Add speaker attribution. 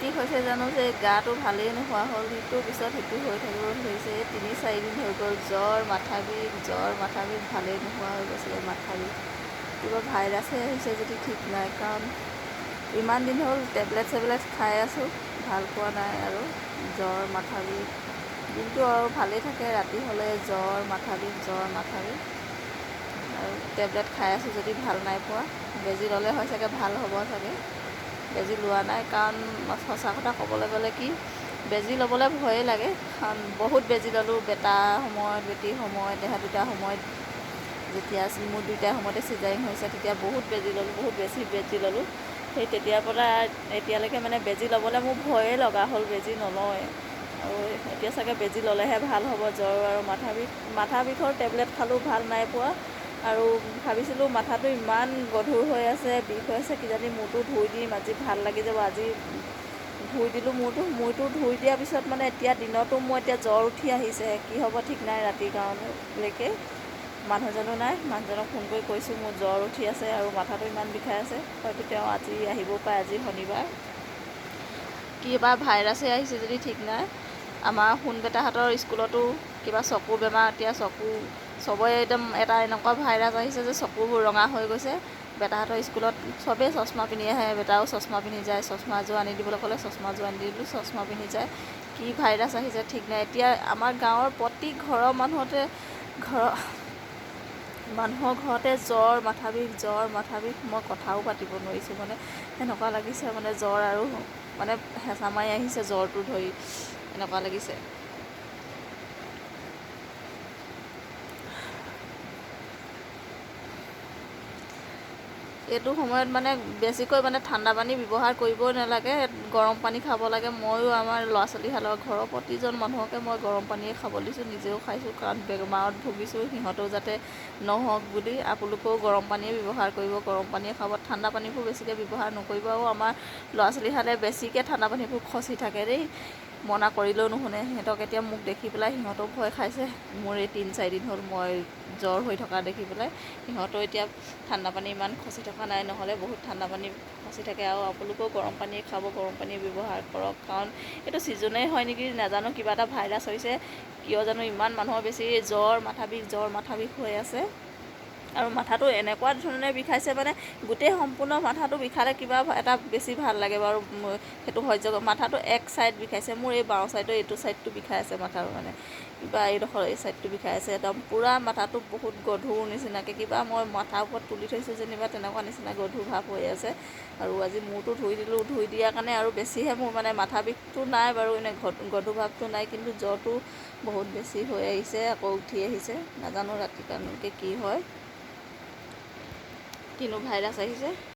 Speaker 1: কি হৈছে জানো যে গাটো ভালেই নোহোৱা হ'ল, সিটোৰ পিছত সিটো হৈ থাকিব ধৰিছে। 3-4 দিন হৈ গ'ল জ্বৰ মাথা বিষ ভালেই নোহোৱা হৈ গৈছিলে। মাথা বিষ কিবা ভাইৰাছে আহিছে যদি ঠিক নাই, কাৰণ ইমান দিন হ'ল টেবলেট খাই আছোঁ, ভাল পোৱা নাই। আৰু জ্বৰ মাথা বিষ দিনটো আৰু ভালেই থাকে, ৰাতি হ'লে জ্বৰ মাথা বিষ আৰু টেবলেট খাই আছোঁ যদি ভাল নাই পোৱা। বেজি ল'লে হয় চাগে ভাল হ'ব চাগে, বেজি লোৱা নাই। কাৰণ সঁচা কথা ক'বলৈ গ'লে কি, বেজি ল'বলৈ ভয়ে লাগে, কাৰণ বহুত বেজি ল'লোঁ। বেটাৰ সময়ত, বেটীৰ সময়ত, দেহা দুটাৰ সময়ত, যেতিয়া মোৰ দুইটাৰ সময়তে চিজাৰিং হৈছে তেতিয়া বহুত বেজি ল'লোঁ, বহুত বেছি বেজি ল'লোঁ। সেই তেতিয়াৰ পৰা এতিয়ালৈকে মানে বেজি ল'বলৈ মোৰ ভয়ে লগা হ'ল, বেজি নলওঁৱে। আৰু এতিয়া চাগে বেজি ল'লেহে ভাল হ'ব। জ্বৰ আৰু মাথা বিষৰ টেবলেট খালোঁ, ভাল নাই পোৱা। আৰু ভাবিছিলোঁ মাথাটো ইমান গধুৰ হৈ আছে, বিষ হৈ আছে, কিজানি মূৰটো ধুই দিম আজি ভাল লাগি যাব। আজি ধুই দিলোঁ মূৰটো ধুই দিয়াৰ পিছত মানে এতিয়া দিনতো মোৰ এতিয়া জ্বৰ উঠি আহিছে। কি হ'ব ঠিক নাই ৰাতিৰ কাৰণেলৈকে। মানুহজনো নাই, মানুহজনক ফোন কৰি কৈছোঁ মোৰ জ্বৰ উঠি আছে আৰু মাথাটো ইমান বিষাই আছে। হয়তো তেওঁ আজি আহিবও পাৰে, আজি শনিবাৰ। কিবা ভাইৰাছে আহিছে যদি ঠিক নাই। আমাৰ সোণ বেটাহঁতৰ স্কুলতো কিবা চকু বেমাৰ, এতিয়া চকু চবৰে একদম এটা এনেকুৱা ভাইৰাছ আহিছে যে চকুবোৰ ৰঙা হৈ গৈছে। বেটাহঁতৰ স্কুলত চবেই চশমা পিন্ধি আহে, বেটাও চশমা পিন্ধি যায়। চশমা এযোৰ আনি দিবলৈ ক'লে চশমা এযোৰ আনি দিলোঁ, চশমা পিন্ধি যায়। কি ভাইৰাছ আহিছে ঠিক নাই। এতিয়া আমাৰ গাঁৱৰ প্ৰতি ঘৰৰ মানুহৰ ঘৰতে জ্বৰ মাথা বিষ। মই কথাও পাতিব নোৱাৰিছোঁ, মানে এনেকুৱা লাগিছে মানে জ্বৰ আৰু মানে হেঁচা মাৰি আহিছে জ্বৰটো ধৰি, এনেকুৱা লাগিছে। এইটো সময়ত মানে বেছিকৈ মানে ঠাণ্ডা পানী ব্যৱহাৰ কৰিবই নালাগে, গৰম পানী খাব লাগে। ময়ো আমাৰ ল'ৰা ছোৱালীহালৰ ঘৰৰ প্ৰতিজন মানুহকে মই গৰম পানীয়ে খাব দিছোঁ, নিজেও খাইছোঁ, কাৰণ বেমাৰত ভুগিছোঁ। সিহঁতেও যাতে নহওক বুলি আপোনালোকেও গৰম পানীয়ে ব্যৱহাৰ কৰিব, গৰম পানীয়ে খাব, ঠাণ্ডা পানীবোৰ বেছিকৈ ব্যৱহাৰ নকৰিব। আৰু আমাৰ ল'ৰা ছোৱালীহালে বেছিকৈ ঠাণ্ডা পানীবোৰ খচি থাকে দেই, মনা কৰিলেও নুশুনে। সিহঁতক এতিয়া মোক দেখি পেলাই সিহঁতেও ভয় খাইছে। মোৰ এই 3-4 দিন হ'ল মই জ্বৰ হৈ থকা দেখি পেলাই সিহঁতেও এতিয়া ঠাণ্ডা পানী ইমান খচি থকা নাই, নহ'লে বহুত ঠাণ্ডা পানী খচি থাকে। আৰু আপোনালোকেও গৰম পানীয়ে খাব, গৰম পানী ব্যৱহাৰ কৰক, কাৰণ এইটো ছিজনেই হয় নেকি নাজানো, কিবা এটা ভাইৰাছ হৈছে কিয় জানো ইমান মানুহৰ বেছি জ্বৰ মাথা বিষ হৈ আছে। আৰু মাথাটো এনেকুৱা ধৰণে বিষাইছে, মানে গোটেই সম্পূৰ্ণ মাথাটো বিষালে কিবা এটা বেছি ভাল লাগে বাৰু, সেইটো সহ্য কৰোঁ। মাথাটো এক চাইড বিষাইছে মোৰ, এই বাওঁ চাইডৰ এইটো চাইডটো বিষাই আছে মাথাটো, মানে কিবা এইডোখৰ এই চাইডটো বিষাই আছে একদম পূৰা। মাথাটো বহুত গধুৰ নিচিনাকৈ, কিবা মই মাথাৰ ওপৰত তুলি থৈছোঁ যেনিবা তেনেকুৱা নিচিনা গধুৰ ভাৱ হৈ আছে। আৰু আজি মূৰটো ধুই দিলোঁ, ধুই দিয়াৰ কাৰণে আৰু বেছিহে মোৰ মানে মাথা বিষটো নাই বাৰু, এনে গধুৰ ভাৱটো নাই, কিন্তু জ্বৰটো বহুত বেছি হৈ আহিছে, আকৌ উঠি আহিছে। নাজানো ৰাতিলৈকে কি হয়, কিনো ভাইৰাছ আহিছে।